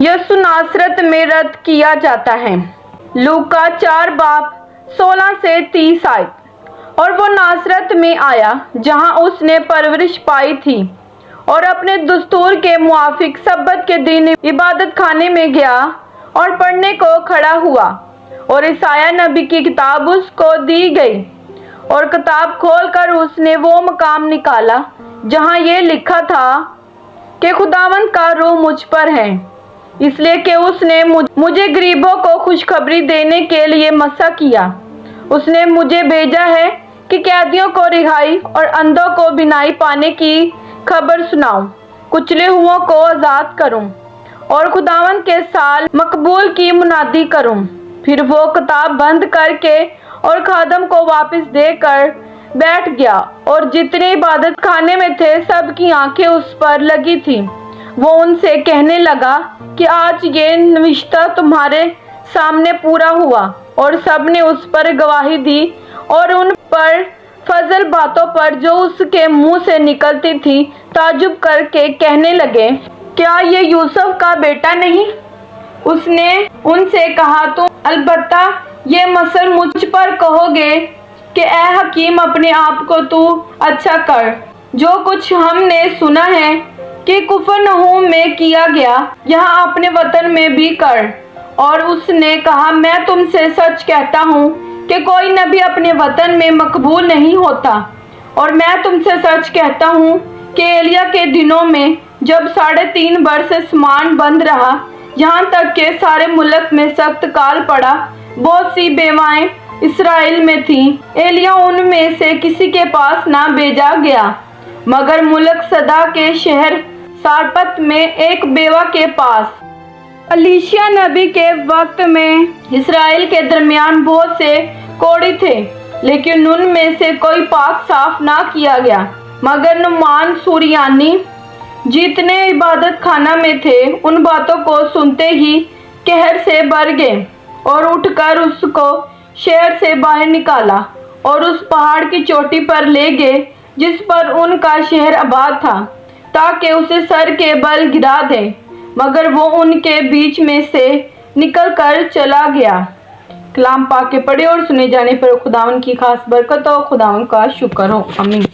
यसु नासरत में रद्द किया जाता है। लूका 4 बाब 16 से 30 आयत। और वो नासरत में आया जहाँ उसने परवरिश पाई थी और अपने दस्तूर के मुआफिक सब्बत के दिन इबादत खाने में गया और पढ़ने को खड़ा हुआ और ईसाया नबी की किताब उसको दी गई और किताब खोलकर उसने वो मकाम निकाला जहाँ ये लिखा था कि खुदावंद का रूह मुझ पर है, इसलिए कि उसने मुझे गरीबों को खुशखबरी देने के लिए मसा किया। उसने मुझे भेजा है कि कैदियों को रिहाई और अंधों को बिनाई पाने की खबर सुनाऊं, कुचले हुओं को आज़ाद करूं और खुदावंद के साल मकबूल की मुनादी करूं। फिर वो किताब बंद करके और खादम को वापस देकर बैठ गया और जितने इबादत खाने में थे सबकी आंखें उस पर लगी थी। वो उनसे कहने लगा कि आज ये नविश्ता तुम्हारे सामने पूरा हुआ। और सब ने उस पर गवाही दी और उन पर फजल बातों पर जो उसके मुंह से निकलती थी ताजुब करके कहने लगे, क्या ये यूसुफ का बेटा नहीं? उसने उनसे कहा, तुम अलबत्ता ये मसल मुझ पर कहोगे कि ए हकीम, अपने आप को तू अच्छा कर। जो कुछ हमने सुना है कि कुफरनहूम में किया गया, यहाँ अपने वतन में भी कर। और उसने कहा, मैं तुमसे सच कहता हूँ कि कोई नबी अपने वतन में मकबूल नहीं होता। और मैं तुमसे सच कहता हूँ कि एलिया के दिनों में जब 3.5 बरस आसमान बंद रहा, यहाँ तक कि सारे मुल्क में सख्त काल पड़ा, बहुत सी बेवाएं इसराइल में थीं, एलिया उनमें से किसी के पास ना भेजा गया, मगर मुल्क सदा के शहर सारपत में एक बेवा के पास। एलीशा नबी के वक्त में इसराइल के दरमियान बहुत से कोढ़ी थे, लेकिन उनमें से कोई पाक साफ ना किया गया, मगर नुमान सूरियानी जितने इबादत खाना में थे उन बातों को सुनते ही कहर से भर गए और उठकर उसको शहर से बाहर निकाला और उस पहाड़ की चोटी पर ले गए जिस पर उनका शहर आबाद था, ताकि उसे सर के बल गिरा दे, मगर वो उनके बीच में से निकल कर चला गया। कलाम पाक के पढ़े और सुने जाने पर खुदावन की खास बरकत हो। खुदावन का शुक्र हो। आमीन।